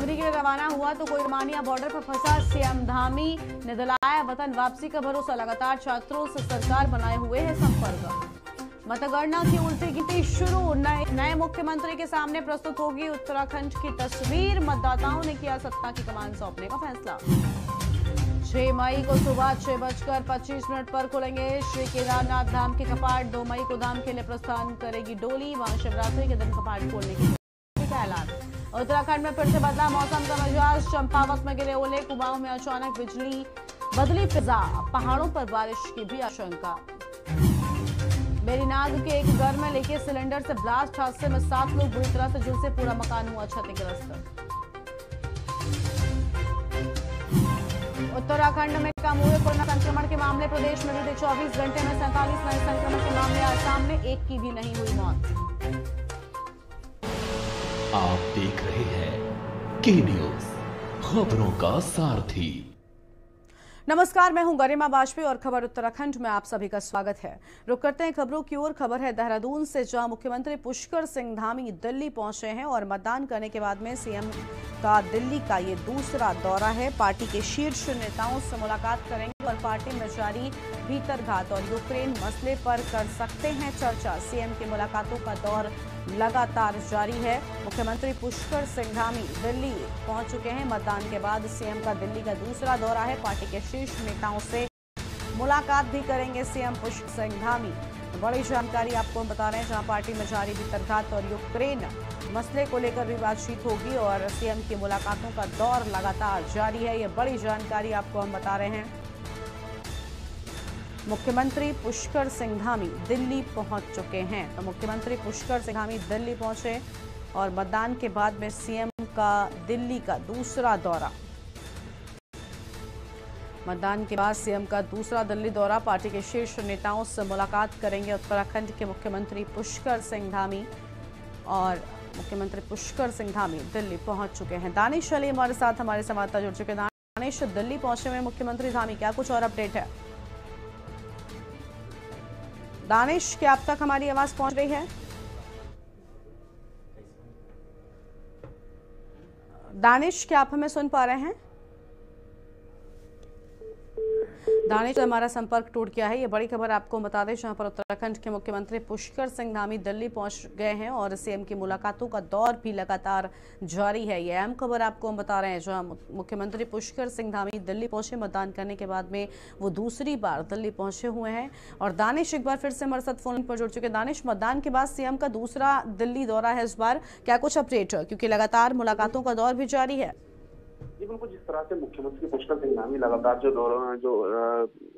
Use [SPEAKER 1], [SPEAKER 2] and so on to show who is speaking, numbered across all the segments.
[SPEAKER 1] मंजूरी के लिए रवाना हुआ तो कोयरमानिया बॉर्डर पर फंसा सीएम धामी ने दिलाया वतन वापसी का भरोसा। लगातार छात्रों से सरकार बनाए हुए है संपर्क। मतगणना की उल्टी गिनती शुरू। नए मुख्यमंत्री के सामने प्रस्तुत होगी उत्तराखंड की तस्वीर। मतदाताओं ने किया सत्ता की कमान सौंपने का फैसला। 6 मई को सुबह 6:25 पर खुलेंगे श्री केदारनाथ धाम के कपाट। 2 मई को धाम के लिए प्रस्थान करेगी डोली। वहां शिवरात्रि के दिन कपाट खोलने का ऐलान। उत्तराखंड में फिर से बदला मौसम का मिजाज। चंपावत में गिरे ओले। कुमाऊं में अचानक बदली फिजा। पहाड़ों पर बारिश की भी आशंका। बेरीनाग के एक घर में लीकेज सिलेंडर से ब्लास्ट। हादसे में 7 लोग बुरी तरह से झुलसे। पूरा मकान हुआ क्षतिग्रस्त। उत्तराखंड में कम हुए कोरोना संक्रमण के मामले। प्रदेश में बीते 24 घंटे में 47 नए संक्रमण के मामले आए सामने। एक की भी नहीं हुई मौत।
[SPEAKER 2] आप देख रहे हैं के न्यूज, खबरों का सारथी।
[SPEAKER 1] नमस्कार, मैं हूं गरिमा वाजपेयी और खबर उत्तराखंड में आप सभी का स्वागत है। रुक करते हैं खबरों की ओर। खबर है देहरादून से, जहां मुख्यमंत्री पुष्कर सिंह धामी दिल्ली पहुंचे हैं और मतदान करने के बाद में सीएम का दिल्ली का ये दूसरा दौरा है। पार्टी के शीर्ष नेताओं से मुलाकात करेंगे और पार्टी में जारी भीतरघात और यूक्रेन मसले पर कर सकते हैं चर्चा। सीएम की मुलाकातों का दौर लगातार जारी है। मुख्यमंत्री पुष्कर सिंह धामी दिल्ली पहुंच चुके हैं। मतदान के बाद सीएम का दिल्ली का दूसरा दौरा है। पार्टी के शीर्ष नेताओं से मुलाकात भी करेंगे सीएम पुष्कर सिंह धामी। बड़ी जानकारी आपको बता रहे हैं, जहां पार्टी में जारी भीतरघात और यूक्रेन मसले को लेकर भी बातचीत होगी और सीएम की मुलाकातों का दौर लगातार जारी है। ये बड़ी जानकारी आपको हम बता रहे हैं। मुख्यमंत्री पुष्कर सिंह धामी दिल्ली पहुंच चुके हैं। तो मुख्यमंत्री पुष्कर सिंह धामी दिल्ली पहुंचे और मतदान के बाद में सीएम का दिल्ली का दूसरा दौरा। मतदान के बाद सीएम का दूसरा दिल्ली दौरा। पार्टी के शीर्ष नेताओं से मुलाकात करेंगे उत्तराखंड के मुख्यमंत्री पुष्कर सिंह धामी और मुख्यमंत्री पुष्कर सिंह धामी दिल्ली पहुंच चुके हैं। दानिश अली हमारे साथ, हमारे संवाददाता जुड़ चुके हैं। दानिश, दिल्ली पहुंचे हुए मुख्यमंत्री धामी, क्या कुछ और अपडेट है? दानिश, क्या अब तक हमारी आवाज पहुंच रही है? दानिश, क्या आप हमें सुन पा रहे हैं? दानिश, हमारा संपर्क टूट गया है। ये बड़ी खबर आपको बता दें, जहां पर उत्तराखंड के मुख्यमंत्री पुष्कर सिंह धामी दिल्ली पहुंच गए हैं और सीएम की मुलाकातों का दौर भी लगातार जारी है। ये अहम खबर आपको हम बता रहे हैं, जहां मुख्यमंत्री पुष्कर सिंह धामी दिल्ली पहुंचे। मतदान करने के बाद में वो दूसरी बार दिल्ली पहुंचे हुए हैं। और दानिश एक बार फिर से हमारे साथ फोन पर जुड़ चुके हैं। दानिश, मतदान के बाद सीएम का दूसरा दिल्ली दौरा है इस बार, क्या कुछ अपडेट है? क्योंकि लगातार मुलाकातों का दौर भी जारी है।
[SPEAKER 3] जी बिल्कुल, जिस तरह से मुख्यमंत्री पुष्कर सिंह धामी लगातार जो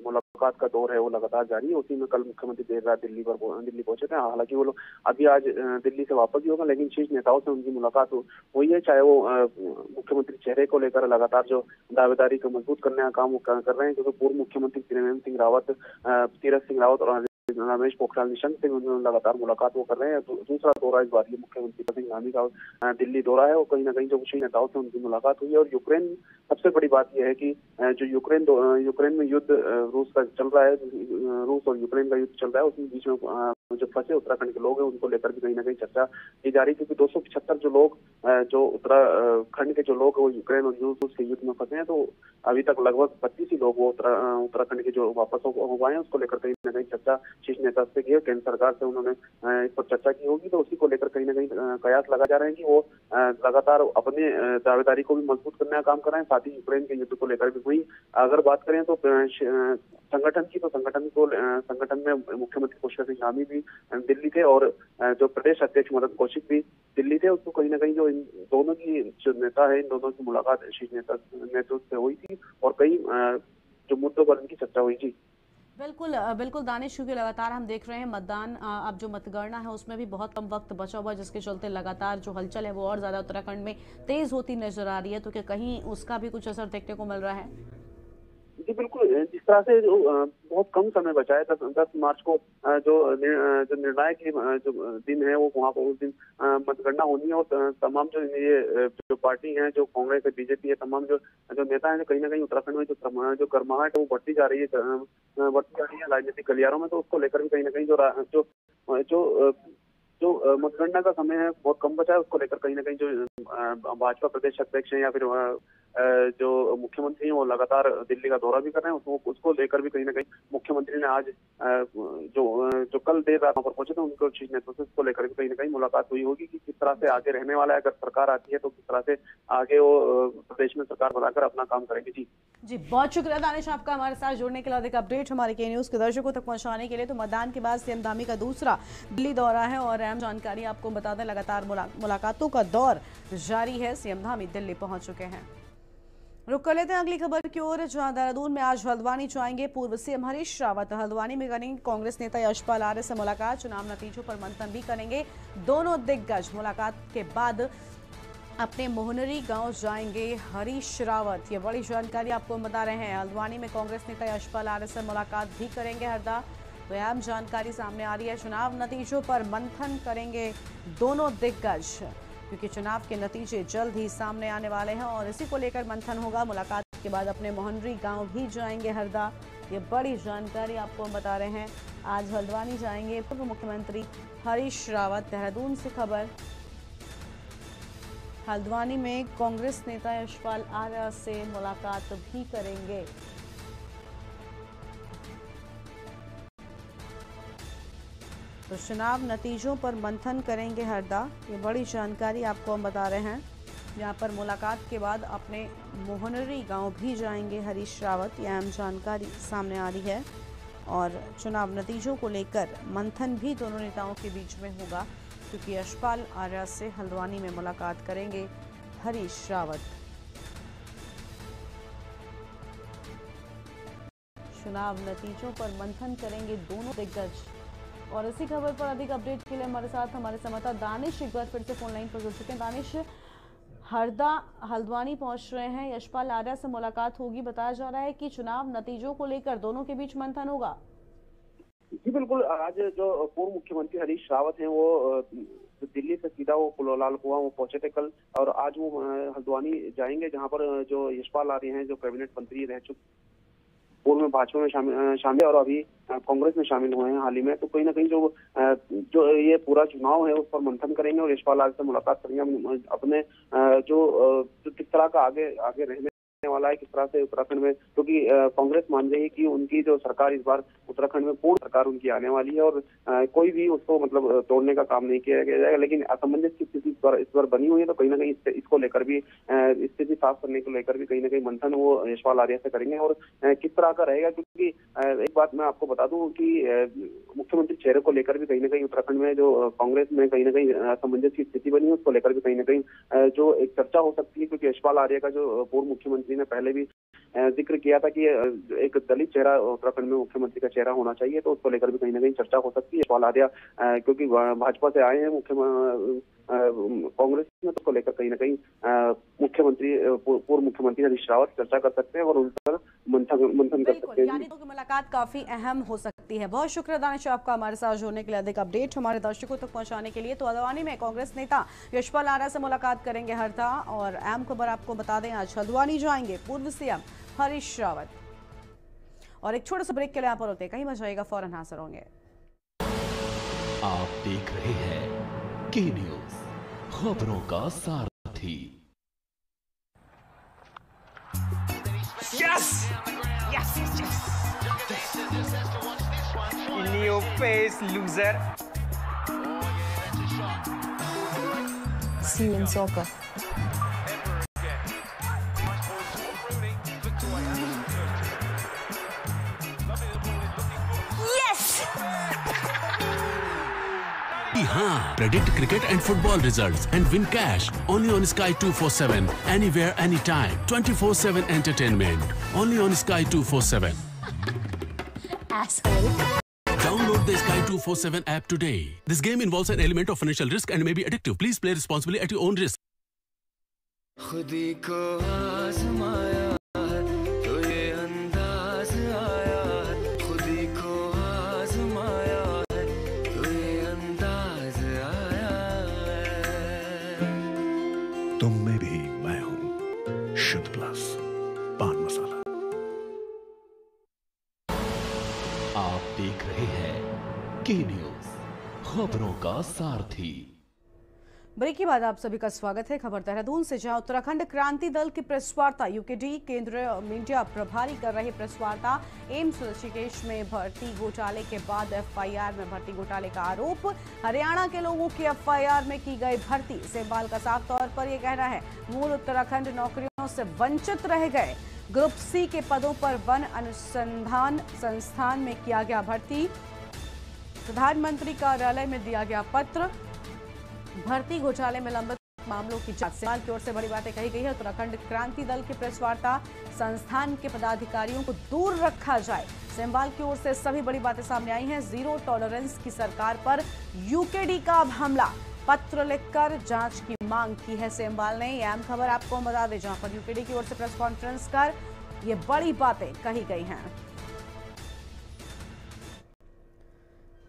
[SPEAKER 3] मुलाकात का दौर है वो लगातार जारी है, उसी में कल मुख्यमंत्री देर रात दिल्ली पहुंचे थे। हालांकि वो लोग अभी आज दिल्ली से वापस ही होगा, लेकिन शीर्ष नेताओं से उनकी मुलाकात हुई है। चाहे वो मुख्यमंत्री चेहरे को लेकर लगातार जो दावेदारी को मजबूत करने का काम कर रहे हैं, क्योंकि पूर्व मुख्यमंत्री त्रिवेंद्र सिंह रावत, तीरथ सिंह रावत और रमेश पोखरियाल निशंक से लगातार मुलाकात वो कर रहे हैं। दूसरा दौरा इस बार ये मुख्यमंत्री सिंह धामी का दिल्ली दौरा है और कहीं ना कहीं जो शीर्ष नेताओं से उनकी मुलाकात हुई है। और यूक्रेन, सबसे बड़ी बात यह है कि जो यूक्रेन में युद्ध रूस का चल रहा है, रूस और यूक्रेन का युद्ध चल रहा है, उसमें बीच में जो फंसे उत्तराखंड के लोग हैं उनको लेकर भी कहीं ना कहीं चर्चा की जा रही है। क्योंकि 275 जो लोग जो उत्तराखंड के जो लोग वो यूक्रेन और रूस के युद्ध में फंसे हैं, तो अभी तक लगभग 25 ही लोग वो उत्तराखंड के जो वापस हो पाए हैं, उसको लेकर कहीं ना कहीं चर्चा शीर्ष नेता से की है। केंद्र सरकार से उन्होंने इस पर चर्चा की होगी, तो उसी को लेकर कहीं ना कहीं कयास लगा जा रहे हैं कि वो लगातार अपने दावेदारी को भी मजबूत करने का काम कर रहे हैं, साथ ही यूक्रेन के युद्ध को लेकर भी। वही अगर बात करें तो संगठन की, तो संगठन में मुख्यमंत्री पुष्कर सिंह धामी भी दिल्ली थे और जो प्रदेश अध्यक्ष मदन कौशिक भी दिल्ली थे। उसको कहीं ना कहीं जो इन दोनों की जो नेता है, इन दोनों की मुलाकात शीर्ष नेतृत्व से हुई थी और कई जो मुद्दों पर इनकी चर्चा हुई थी।
[SPEAKER 1] बिल्कुल बिल्कुल दानिश, क्योंकि लगातार हम देख रहे हैं मतदान, अब जो मतगणना है उसमें भी बहुत कम वक्त बचा हुआ है, जिसके चलते लगातार जो हलचल है वो और ज्यादा उत्तराखंड में तेज होती नजर आ रही है। तो क्या कहीं उसका भी कुछ असर देखने को मिल रहा है?
[SPEAKER 3] जी बिल्कुल, जिस तरह से जो बहुत कम समय बचा है, 10 मार्च को जो निर्णायक जो दिन है वो वहाँ पर उस दिन मतगणना होनी है। और तमाम जो पार्टी है, जो कांग्रेस है, बीजेपी है, तमाम जो नेता है, कहीं ना कहीं उत्तराखंड में जो गर्माहट है वो बढ़ती जा रही है राजनीतिक गलियारों में। तो उसको लेकर भी कहीं ना कहीं जो जो मतगणना का समय है बहुत कम बचा है, उसको लेकर कहीं ना कहीं जो भाजपा प्रदेश अध्यक्ष हैं या फिर जो मुख्यमंत्री हैं वो लगातार दिल्ली का दौरा भी कर रहे हैं। उसको लेकर भी कहीं ना कहीं मुख्यमंत्री ने आज जो कल देर रात पर पहुंचे थे उनको शीर्ष नेतृत्व को लेकर भी कहीं ना कहीं मुलाकात हुई होगी कि किस तरह से आगे रहने वाला है। अगर सरकार आती है तो किस तरह से आगे वो प्रदेश में सरकार बनाकर अपना काम करेंगे।
[SPEAKER 1] जी बहुत शुक्रिया दानिश आपका हमारे साथ जुड़ने के लिए। अधिक अपडेट हमारे के न्यूज के दर्शकों तक पहुंचाने के लिए। तो मतदान के बाद सीएम धामी का दूसरा दिल्ली दौरा है और अहम जानकारी आपको बता दें, लगातार मुलाकातों का दौर जारी है। सीएम धामी दिल्ली पहुंच चुके हैं। रुक कर लेते हैं अगली खबर की ओर, जहां देहरादून में आज हल्द्वानी जाएंगे पूर्व सीएम हरीश रावत। हल्द्वानी में करेंगे कांग्रेस नेता यशपाल आर्य से मुलाकात, चुनाव नतीजों पर मंथन भी करेंगे दोनों दिग्गज। मुलाकात के बाद अपने मोहनरी गांव जाएंगे हरीश रावत। ये बड़ी जानकारी आपको बता रहे हैं। हल्द्वानी में कांग्रेस नेता यशपाल आर्य से मुलाकात भी करेंगे हरदा। तो अहम जानकारी सामने आ रही है। चुनाव नतीजों पर मंथन करेंगे दोनों दिग्गज, क्योंकि चुनाव के नतीजे जल्द ही सामने आने वाले हैं और इसी को लेकर मंथन होगा। मुलाकात के बाद अपने मोहनरी गांव भी जाएंगे हरदा। ये बड़ी जानकारी आपको हम बता रहे हैं। आज हल्द्वानी जाएंगे पूर्व मुख्यमंत्री हरीश रावत। देहरादून से खबर, हल्द्वानी में कांग्रेस नेता यशपाल आर्य से मुलाकात भी करेंगे। तो चुनाव नतीजों पर मंथन करेंगे हरदा। ये बड़ी जानकारी आपको हम बता रहे हैं। यहाँ पर मुलाकात के बाद अपने मोहनरी गांव भी जाएंगे हरीश रावत। यह अहम जानकारी सामने आ रही है और चुनाव नतीजों को लेकर मंथन भी दोनों नेताओं के बीच में होगा, क्योंकि यशपाल आर्य से हल्द्वानी में मुलाकात करेंगे हरीश रावत। चुनाव नतीजों पर मंथन करेंगे दोनों दिग्गज। और इसी खबर पर अधिक अपडेट के लिए हमारे साथ हमारे संवाददाता दानिश एक बार फिर से फोन लाइन पर जुड़ चुके हैं। दानिश, हल्द्वानी पहुंच रहे हैं, यशपाल आर्य से मुलाकात होगी। बताया जा रहा है कि चुनाव नतीजों को लेकर दोनों के बीच मंथन होगा।
[SPEAKER 3] जी बिल्कुल। आज जो पूर्व मुख्यमंत्री हरीश रावत हैं वो दिल्ली से सीधा वो लाल कुआं वो पहुंचे थे कल, और आज वो हल्द्वानी जाएंगे, जहां पर जो यशपाल आर्य हैं जो कैबिनेट मंत्री रह चुके, पूर्व में भाजपा में शामिल और अभी कांग्रेस में शामिल हुए हैं हाल ही में। तो कहीं ना कहीं जो ये पूरा चुनाव है उस पर मंथन करेंगे और यशपाल आर्य से मुलाकात करेंगे। अपने जो किस तरह का आगे रहने वाला है, किस तरह से उत्तराखंड में, क्योंकि कांग्रेस मान रही है कि उनकी जो सरकार इस बार उत्तराखंड में पूर्ण सरकार उनकी आने वाली है और कोई भी उसको मतलब तोड़ने का काम नहीं किया जाएगा। लेकिन असमंजस की स्थिति इस बार बनी हुई है, तो कहीं ना कहीं इसको लेकर भी, स्थिति साफ करने को लेकर भी कहीं ना कहीं मंथन वो यशपाल आर्य से करेंगे। और किस तरह का रहेगा, क्योंकि एक बात मैं आपको बता दूं कि मुख्यमंत्री चेहरे को लेकर भी कहीं ना कहीं उत्तराखंड में जो कांग्रेस में कहीं ना कहीं असमंजस की स्थिति बनी है, उसको लेकर भी कहीं ना कहीं जो एक चर्चा हो सकती है, क्योंकि यशपाल आर्य का जो पूर्व मुख्यमंत्री ने पहले भी जिक्र किया था कि एक दलित चेहरा उत्तराखंड में मुख्यमंत्री का चेहरा होना चाहिए, तो उसको लेकर भी कहीं ना कहीं चर्चा हो सकती है। यशपाल आर्य क्योंकि भाजपा से आए हैं कांग्रेस में, तो लेकर कहीं ना कहीं पूर्व मुख्यमंत्री हरीश रावत चर्चा कर सकते हैं और उन पर मंथन कर सकते हैं।
[SPEAKER 1] यानी तो मुलाकात काफी अहम हो सकती है। बहुत शुक्रिया दानिश आपका हमारे साथ जुड़ने के लिए। अधिक अपडेट हमारे दर्शकों तक पहुंचाने के लिए। तो हल्द्वानी में कांग्रेस नेता यशपाल आर्य से मुलाकात करेंगे हरदा। और अहम खबर आपको बता दें, आज हल्द्वानी जाएंगे पूर्व सीएम हरीश रावत। और एक छोटा सा ब्रेक के लिए यहाँ पर होते हैं, कहीं मत जाइएगा, फौरन हाजिर होंगे।
[SPEAKER 2] आप देख रहे हैं के न्यूज, खबरों का सारथी।
[SPEAKER 4] Yes! Yes, yes, yes! In your face, loser.
[SPEAKER 5] See you in soccer.
[SPEAKER 6] हाँ, predict cricket and football results and win cash only on Sky 247, anywhere, anytime, 24/7 entertainment only on Sky 247.
[SPEAKER 5] Asshole.
[SPEAKER 6] Download the Sky 247 app today. This game involves an element of financial risk and may be addictive. Please play responsibly at your own risk.
[SPEAKER 7] खुदी को आज़माया है तो ये अंदाज आया है, खुदी को आज़माया है तो ये अंदाज आया है।
[SPEAKER 8] तुम में भी मैं हूं, शुद्ध प्लस पान मसाला।
[SPEAKER 2] आप देख रहे हैं के न्यूज, खबरों का सारथी।
[SPEAKER 1] ब्रेक के बाद आप सभी का स्वागत है। खबर देहरादून से, जहां उत्तराखंड क्रांति दल की प्रेस वार्ता, यूकेडी केंद्रीय मीडिया प्रभारी कर रही प्रेस वार्ता। एम्स ऋषिकेश में भर्ती घोटाले के बाद एफआईआर में भर्ती घोटाले का आरोप, हरियाणा के लोगों की एफआईआर में की गई भर्ती। सेमवाल का साफ तौर पर यह कहना है, मूल उत्तराखंड नौकरियों से वंचित रह गए। ग्रुप सी के पदों पर वन अनुसंधान संस्थान में किया गया भर्ती। प्रधानमंत्री कार्यालय में दिया गया पत्र। भर्ती घोटाले में लंबित मामलों की जांच। सेमवाल की ओर से बड़ी बातें कही गई है। उत्तराखंड क्रांति दल की प्रेस वार्ता, संस्थान के पदाधिकारियों को दूर रखा जाए। सेमवाल की ओर से सभी बड़ी बातें सामने आई हैं। जीरो टॉलरेंस की सरकार पर यूकेडी का अब हमला, पत्र लिखकर जांच की मांग की है सेमवाल ने। यह अहम खबर आपको हम बता दें, जहां पर यूकेडी की ओर से प्रेस कॉन्फ्रेंस कर ये बड़ी बातें कही गई हैं।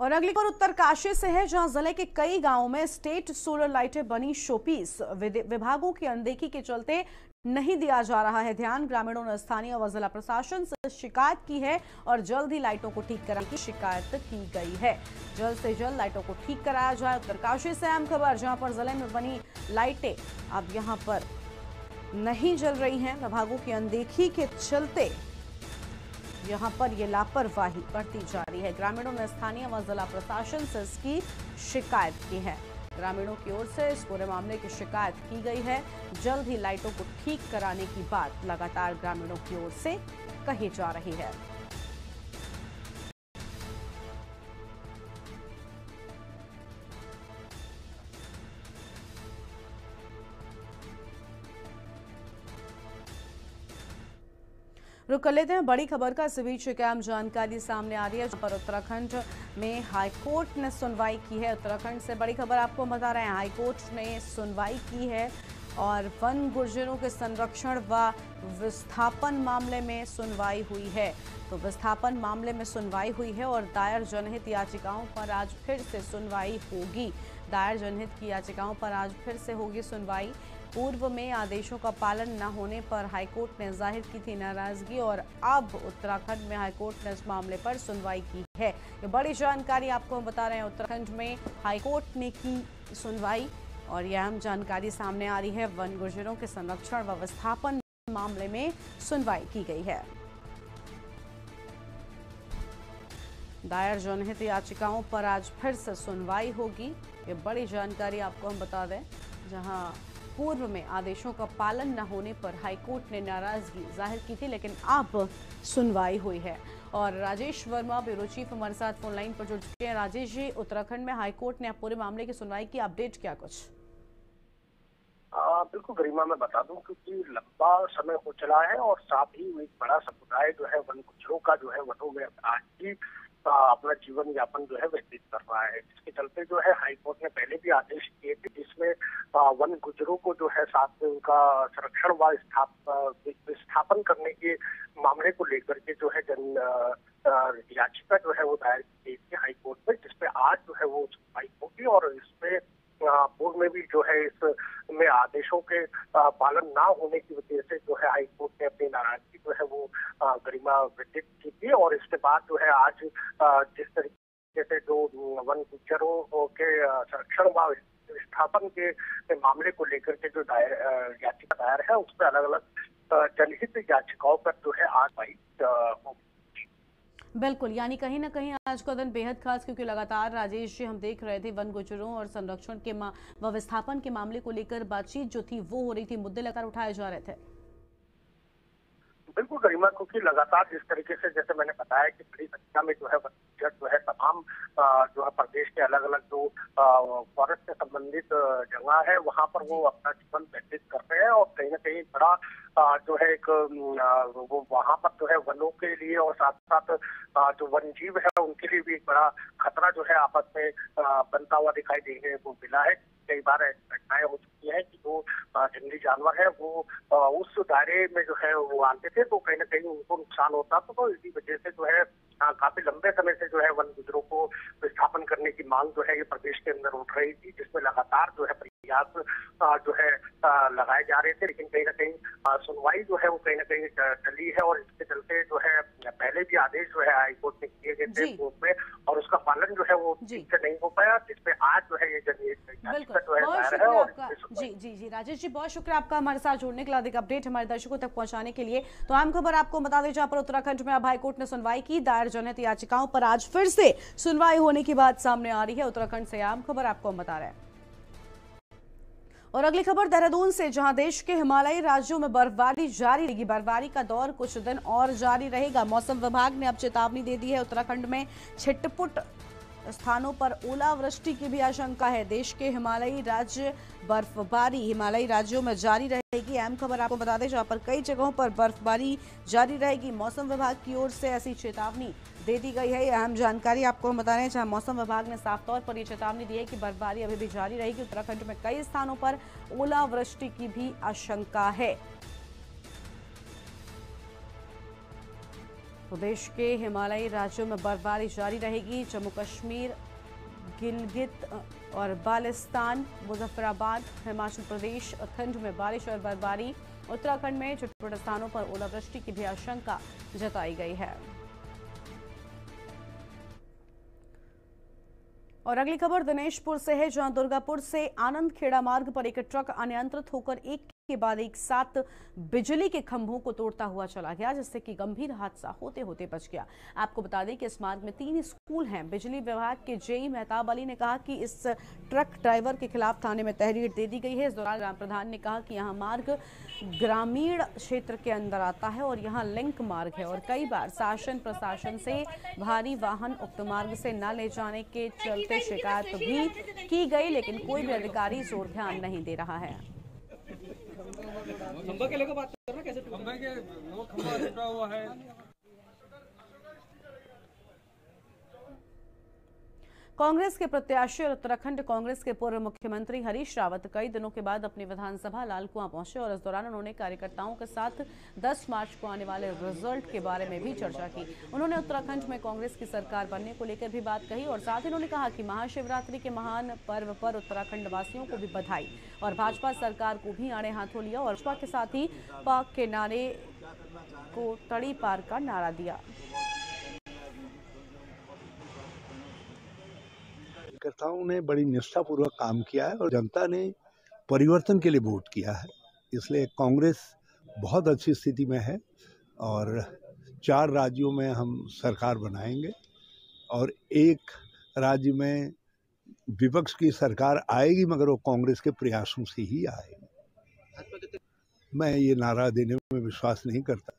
[SPEAKER 1] और अगली खबर उत्तरकाशी से है, जहां जिले के कई गांवों में स्टेट सोलर लाइटें बनी शोपीस। विभागों की अनदेखी के चलते नहीं दिया जा रहा है ध्यान। ग्रामीणों ने स्थानीय व जिला प्रशासन से शिकायत की है और जल्द ही लाइटों को ठीक कराने की शिकायत की गई है। जल्द से जल्द लाइटों को ठीक कराया जाए। उत्तरकाशी से अहम खबर, जहां पर जिले में बनी लाइटें अब यहां पर नहीं जल रही हैं। विभागों की अनदेखी के चलते यहां पर यह लापरवाही बढ़ती जा रही है। ग्रामीणों ने स्थानीय व जिला प्रशासन से इसकी शिकायत की है। ग्रामीणों की ओर से इस पूरे मामले की शिकायत की गई है। जल्द ही लाइटों को ठीक कराने की बात लगातार ग्रामीणों की ओर से कही जा रही है। रुक कर लेते हैं बड़ी खबर का। इस बीच एक अहम जानकारी सामने आ रही है, जहां पर उत्तराखंड में हाईकोर्ट ने सुनवाई की है। उत्तराखंड से बड़ी खबर आपको बता रहे हैं, हाईकोर्ट ने सुनवाई की है और वन गुर्जरों के संरक्षण व विस्थापन मामले में सुनवाई हुई है। तो विस्थापन मामले में सुनवाई हुई है और दायर जनहित याचिकाओं पर आज फिर से सुनवाई होगी। दायर जनहित की याचिकाओं पर आज फिर से होगी सुनवाई। पूर्व में आदेशों का पालन न होने पर हाईकोर्ट ने जाहिर की थी नाराजगी और अब उत्तराखंड में हाईकोर्ट ने इस मामले पर सुनवाई की है। ये बड़ी जानकारी आपको हम बता रहे हैं। उत्तराखंड में हाईकोर्ट ने की सुनवाई और यह अहम जानकारी सामने आ रही है। वन गुर्जरों के संरक्षण व विस्थापन मामले में सुनवाई की गई है। दायर जनहित याचिकाओं पर आज फिर से सुनवाई होगी। ये बड़ी जानकारी आपको हम बता दें, जहां पूर्व में आदेशों का पालन न होने पर हाईकोर्ट ने नाराजगी जाहिर की थी, लेकिन अब सुनवाई हुई है। और राजेश वर्मा ब्यूरो चीफ हमारे साथ फोन लाइन पर जुड़ चुके हैं। राजेश जी, उत्तराखंड में हाईकोर्ट ने पूरे मामले की सुनवाई की, अपडेट क्या कुछ?
[SPEAKER 5] बिल्कुल गरिमा, मैं बता दूं क्योंकि लंबा समय हो चला है और साथ ही एक बड़ा समुदाय जो है वन गुर्जरों का जो है वनों में आज भी अपना जीवन यापन जो है व्यतीत कर रहा है। इसके चलते जो है हाईकोर्ट ने पहले भी आदेश दिए थे, जिसमें वन गुर्जरों को जो है साथ में उनका संरक्षण व विस्थापन करने के मामले को लेकर के जो है याचिका जो है वो दायर की गई थी हाईकोर्ट में, जिसपे आज जो है वो सुनवाई होगी। और इसमें पूर्व में भी जो है इसमें आदेशों के पालन ना होने की वजह से जो है हाईकोर्ट ने अपनी नाराजगी जो है वो गरिमा व्यक्त की थी। और इसके बाद जो है आज जिस तरीके से जो वन गुर्जरों के संरक्षण व विस्थापन के मामले को लेकर के जो याचिका दायर है, उस पर अलग अलग जनहित याचिकाओं पर जो है आज होगी।
[SPEAKER 1] बिल्कुल, यानी कहीं ना कहीं आज का दिन बेहद खास, क्योंकि लगातार राजेश जी हम देख रहे थे वन गुर्जरों और संरक्षण के व विस्थापन के मामले को लेकर बातचीत जो थी वो हो रही थी, मुद्दे लगातार उठाए जा रहे थे।
[SPEAKER 5] बिल्कुल गरिमा, क्योंकि लगातार जिस तरीके से जैसे मैंने बताया कि बड़ी संख्या में जो है जो है तमाम जो है प्रदेश के अलग अलग जो फॉरेस्ट से संबंधित जगह है वहां पर वो अपना जीवन व्यतीत कर रहे हैं। और कहीं ना कहीं बड़ा जो है एक वो वहां पर जो है वनों के लिए और साथ साथ जो वन जीव है उनके लिए भी एक बड़ा खतरा जो है आपस में बनता हुआ दिखाई देने को मिला है। कई बार घटनाएं हो चुकी है कि जो जंगली जानवर है वो उस दायरे में जो है वो आते थे तो कहीं ना कहीं उनको नुकसान होता था। तो इसी वजह से जो है काफी लंबे समय से जो है वन गुर्जरों को विस्थापन करने की मांग जो है ये प्रदेश के अंदर उठ रही थी, जिसमें लगातार जो है प्रयास जो है लगाए जा रहे थे, लेकिन कहीं ना कहीं सुनवाई जो है वो कहीं ना कहीं टली है और इसके चलते जो है पहले भी आदेश जो है हाईकोर्ट में किए गए थे कोर्ट में और उसका पालन जो है वो ठीक से नहीं हो पाया, जिसपे आज जो है ये याचिका जो है दायर है। और
[SPEAKER 1] जी राजेश जी, बहुत शुक्रिया आपका हमारे साथ जुड़ने के लिए, अधिक अपडेट हमारे दर्शकों तक पहुंचाने के लिए। तो अहम खबर आपको बता दें, जहां पर उत्तराखंड में अब हाईकोर्ट ने सुनवाई की, दायर जनहित याचिकाओं पर आज फिर से सुनवाई होने की बात सामने आ रही है। उत्तराखंड से अहम खबर आपको हम बता रहे हैं। और अगली खबर देहरादून से, जहां देश के हिमालयी राज्यों में बर्फबारी जारी रहेगी। बर्फबारी का दौर कुछ दिन और जारी रहेगा। मौसम विभाग ने अब चेतावनी दे दी है। उत्तराखंड में छिटपुट स्थानों पर ओलावृष्टि की भी आशंका है। देश के हिमालयी राज्य बर्फबारी हिमालयी राज्यों में जारी रहेगी। अहम खबर आपको बता दें, जहां पर कई जगहों पर बर्फबारी जारी रहेगी। मौसम विभाग की ओर से ऐसी चेतावनी दे दी गई है। अहम जानकारी आपको हम बता रहे हैं, जहां मौसम विभाग ने साफ तौर पर यह चेतावनी दी है कि बर्फबारी अभी भी जारी रहेगी। उत्तराखंड में कई स्थानों पर ओलावृष्टि की भी आशंका है। तो देश के हिमालयी राज्यों में बर्फबारी जारी रहेगी। जम्मू कश्मीर, गिलगित और बाल्टिस्तान, मुजफ्फराबाद, हिमाचल प्रदेश, उत्तराखंड में बारिश और बर्फबारी। उत्तराखंड में छिटपुट स्थानों पर ओलावृष्टि की भी आशंका जताई गई है। और अगली खबर दिनेशपुर से है, जहां दुर्गापुर से आनंद खेड़ा मार्ग पर एक ट्रक अनियंत्रित होकर एक के बाद एक साथ बिजली के खंभों को तोड़ता हुआ चला गया, जिससे कि गंभीर हादसा होते होते बच गया। आपको बता दें कि इस मार्ग में 3 स्कूल हैं। बिजली विभाग के जेई मेहताब अली ने कहा कि इस ट्रक ड्राइवर के खिलाफ थाने में तहरीर दे दी गई है। इस दौरान ग्राम प्रधान ने कहा कि यहां मार्ग ग्रामीण क्षेत्र के अंदर आता है और यहां लिंक मार्ग है और कई बार शासन प्रशासन से भारी वाहन उक्त मार्ग से न ले जाने के चलते शिकायत भी की गई, लेकिन कोई भी अधिकारी जोर ध्यान नहीं दे रहा है।
[SPEAKER 9] खंबा के लेकर बात करना, कैसे खंबा के वो खंबा टूटा हुआ है।
[SPEAKER 1] कांग्रेस के प्रत्याशी और उत्तराखंड कांग्रेस के पूर्व मुख्यमंत्री हरीश रावत कई दिनों के बाद अपनी विधानसभा लालकुआं पहुंचे और इस दौरान उन्होंने कार्यकर्ताओं के साथ 10 मार्च को आने वाले रिजल्ट के बारे में भी चर्चा की। उन्होंने उत्तराखंड में कांग्रेस की सरकार बनने को लेकर भी बात कही और साथ ही उन्होंने कहा कि महाशिवरात्रि के महान पर्व पर उत्तराखंड वासियों को भी बधाई और भाजपा सरकार को भी आड़े हाथों लिया और भाजपा के साथ ही पाक के नारे को तड़ी पार का नारा दिया।
[SPEAKER 8] कार्यकर्ताओं ने बड़ी निष्ठापूर्वक काम किया है और जनता ने परिवर्तन के लिए वोट किया है, इसलिए कांग्रेस बहुत अच्छी स्थिति में है और 4 राज्यों में हम सरकार बनाएंगे और एक राज्य में विपक्ष की सरकार आएगी, मगर वो कांग्रेस के प्रयासों से ही आएगी। मैं ये नारा देने में विश्वास नहीं करता,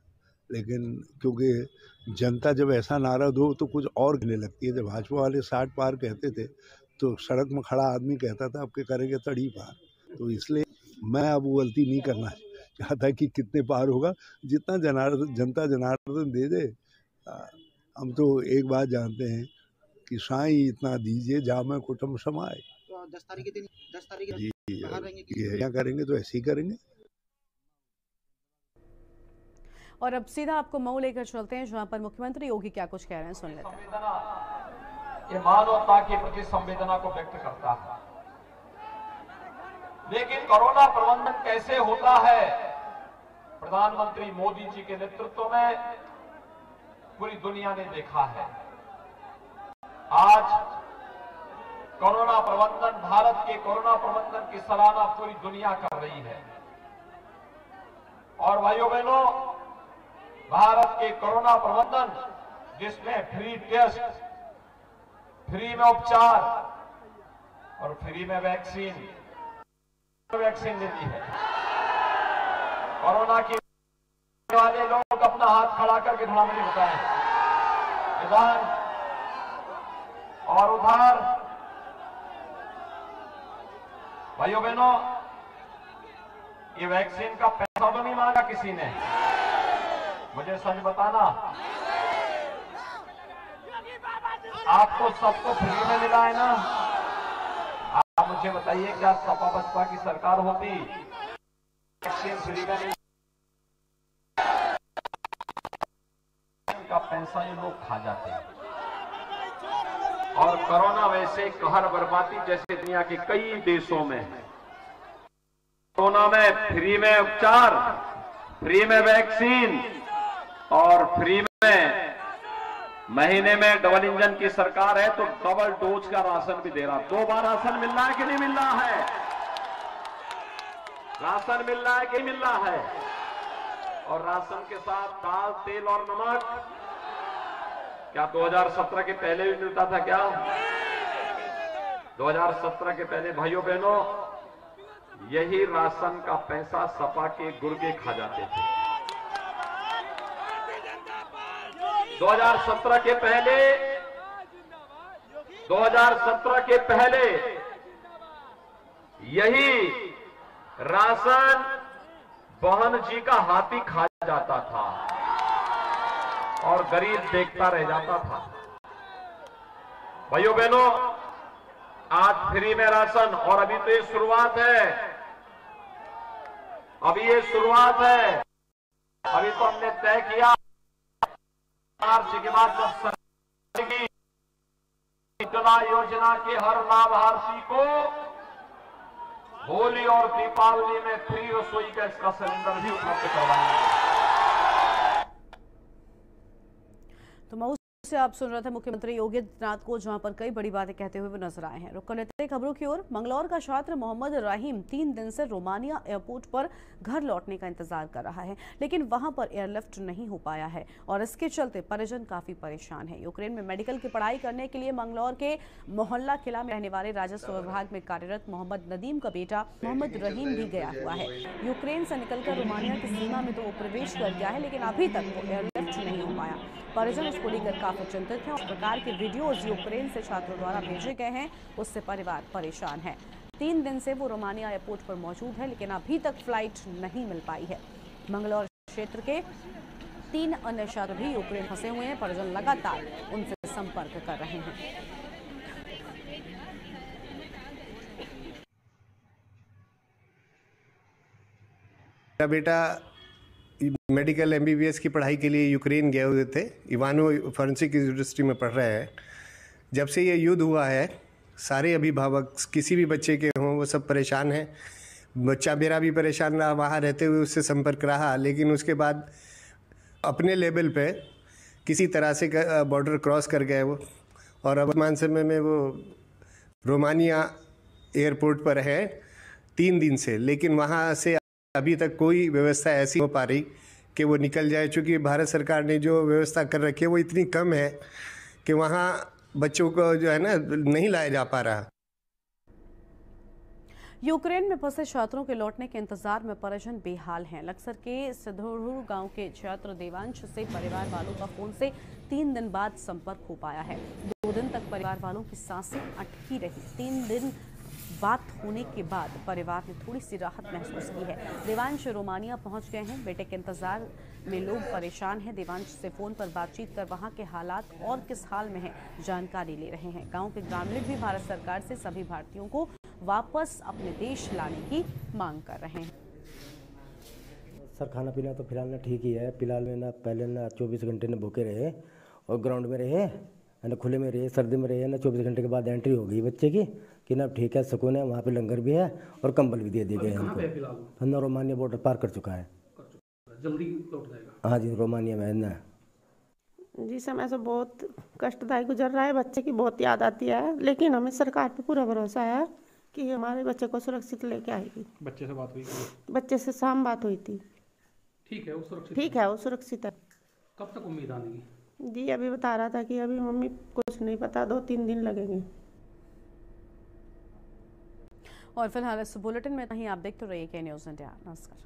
[SPEAKER 8] लेकिन क्योंकि जनता जब ऐसा नारा दो तो कुछ और कहने लगती है। जब भाजपा वाले 60 पार कहते थे तो सड़क में खड़ा आदमी कहता था अब के करेंगे तड़ी पार, तो इसलिए मैं अब वो गलती नहीं करना चाहता कि कितने पार होगा, जितना जनता जनार्दन दे दे। हम तो एक बात जानते हैं कि साईं इतना दीजिए जामे कुटुंब समाए।
[SPEAKER 9] तो 10 तारीख के दिन 10 तारीख
[SPEAKER 8] जी क्या करेंगे तो ऐसे ही करेंगे।
[SPEAKER 1] और अब सीधा आपको मऊ लेकर चलते हैं, जहां पर मुख्यमंत्री योगी क्या कुछ कह रहे हैं, सुन लेते हैं।
[SPEAKER 10] ये मानवता के प्रति संवेदना को व्यक्त करता है, लेकिन कोरोना प्रबंधन कैसे होता है, प्रधानमंत्री मोदी जी के नेतृत्व में पूरी दुनिया ने देखा है। आज कोरोना प्रबंधन, भारत के कोरोना प्रबंधन की सराहना पूरी दुनिया कर रही है। और भाइयों बहनों, भारत के कोरोना प्रबंधन जिसमें फ्री टेस्ट, फ्री में उपचार और फ्री में वैक्सीन देती है। कोरोना की वाले लोग अपना हाथ खड़ा करके थोड़ा मुझे बताएं, इधर और उधर। भाइयों बहनों, ये वैक्सीन का पैसा तो नहीं मांगा किसी ने, मुझे सच बताना। आपको सबको फ्री में मिला है ना? आप मुझे बताइए, क्या सपा बसपा की सरकार होती वैक्सीन फ्री में नहीं, का पैसा ये लोग खा जाते हैं। और कोरोना वैसे कहर बर्बादी जैसे दुनिया के कई देशों में है। कोरोना में फ्री में उपचार, फ्री में वैक्सीन और फ्री में महीने में डबल इंजन की सरकार है तो डबल डोज का राशन भी दे रहा। 2 बार राशन मिल रहा है कि नहीं मिल रहा है? राशन मिल रहा है कि नहीं मिल रहा है? और राशन के साथ दाल, तेल और नमक क्या 2017 के पहले भी मिलता था क्या? 2017 के पहले भाइयों बहनों यही राशन का पैसा सपा के गुर्गे खा जाते थे। 2017 के पहले यही राशन बहन जी का हाथी खा जाता था और गरीब देखता रह जाता था। भाइयों बहनों आज फ्री में राशन और अभी तो ये शुरुआत है, अभी ये शुरुआत है। अभी तो हमने तय किया मार्च के बाद जब सरकार की उज्ज्वला योजना के हर लाभार्थी को होली और दीपावली में फ्री रसोई गैस का सिलेंडर भी उपलब्ध करवाएंगे।
[SPEAKER 1] तो मऊ से आप सुन रहे थे मुख्यमंत्री योगी आदित्यनाथ को, जहां पर कई बड़ी बातें कहते हुए नजर आए हैं। रुक कर लेते हैं खबरों की ओर। मंगलौर का छात्र मोहम्मद रहीम 3 दिन से रोमानिया एयरपोर्ट पर घर लौटने का इंतजार कर रहा है, लेकिन वहां पर एयरलिफ्ट नहीं हो पाया है और इसके चलते परिजन काफी परेशान है। यूक्रेन में मेडिकल की पढ़ाई करने के लिए मंगलौर के मोहल्ला किला में रहने वाले राजस्व विभाग में कार्यरत मोहम्मद नदीम का बेटा मोहम्मद रहीम भी गया हुआ है। यूक्रेन से निकलकर रोमानिया की सीमा में तो वो प्रवेश कर गया है, लेकिन अभी तक वो एयरलिफ्ट नहीं हो पाया। परिजन उसको लेकर काफी चिंतित हैं और प्रकार के वीडियोज यूक्रेन से छात्रों द्वारा भेजे गए हैं, उससे परिवार परेशान है। 3 दिन से वो रोमानिया एयरपोर्ट पर मौजूद है, लेकिन अभी तक फ्लाइट नहीं मिल पाई है। मंगलौर क्षेत्र के 3 अन्य छात्र भी यूक्रेन फंसे हुए हैं। परिजन लगातार उनसे संपर्क कर रहे हैं।
[SPEAKER 11] मेरा बेटा मेडिकल MBBS की पढ़ाई के लिए यूक्रेन गए हुए थे। इवानो फॉरेंसिक यूनिवर्सिटी में पढ़ रहे हैं। जब से ये युद्ध हुआ है सारे अभिभावक किसी भी बच्चे के हों वो सब परेशान हैं। बच्चा मेरा भी परेशान रहा, वहाँ रहते हुए उससे संपर्क रहा, लेकिन उसके बाद अपने लेवल पे किसी तरह से बॉर्डर क्रॉस कर गए वो, और अब वर्तमान समय में वो रोमानिया एयरपोर्ट पर है 3 दिन से, लेकिन वहाँ से अभी तक कोई व्यवस्था ऐसी हो पा रही कि वो निकल जाए, क्योंकि भारत सरकार ने जो व्यवस्था कर रखी है वो इतनी कम है कि वहाँ बच्चों को जो है ना नहीं लाया जा पा रहा।
[SPEAKER 1] यूक्रेन में फंसे छात्रों के लौटने के इंतजार में परिजन बेहाल हैं। लक्सर के सिद्धोर गांव के छात्र देवांश से परिवार वालों का फोन से 3 दिन बाद संपर्क हो पाया है। 2 दिन तक परिवार वालों की सांसें अटकी रही। 3 दिन बात होने के बाद परिवार ने थोड़ी सी राहत महसूस की है। देवांश रोमानिया पहुंच गए हैं। बेटे के इंतजार में लोग परेशान हैं। देवांश से फोन पर बातचीत कर वहां के हालात और किस हाल में है जानकारी ले रहे हैं। गांव के ग्रामीण भी भारत सरकार से सभी भारतीयों को वापस अपने देश लाने की मांग कर रहे हैं।
[SPEAKER 12] सर खाना पीना तो फिलहाल ना ठीक ही है। फिलहाल में ना पहले ना 24 घंटे ना भूखे रहे और ग्राउंड में रहे ना खुले में रहे, सर्दी में रहे ना। 24 घंटे के बाद एंट्री हो गई बच्चे की कि ना ठीक है, सुकून है। वहाँ पे लंगर भी है और कंबल भी दे दिए गए हमको। ना रोमानिया बॉर्डर पार कर चुका है,
[SPEAKER 9] जल्दी लौट जाएगा।
[SPEAKER 12] हाँ जी, रोमानिया में है ना।
[SPEAKER 13] जी समय से बहुत कष्टदायी गुजर रहा है। बच्चे की बहुत याद आती है, लेकिन हमें सरकार पे पूरा भरोसा है कि हमारे बच्चे को सुरक्षित लेके आएगी।
[SPEAKER 9] बच्चे से बात हुई?
[SPEAKER 13] बच्चे से शाम बात हुई थी।
[SPEAKER 9] ठीक है, वो सुरक्षित?
[SPEAKER 13] ठीक है, वो सुरक्षित है।
[SPEAKER 9] कब तक उम्मीद आने?
[SPEAKER 13] जी अभी बता रहा था कि अभी मम्मी कुछ नहीं पता, 2-3 दिन लगेंगे।
[SPEAKER 1] और फिलहाल इस बुलेटिन में कहीं आप देखते रहिए के न्यूज़ इंडिया। नमस्कार।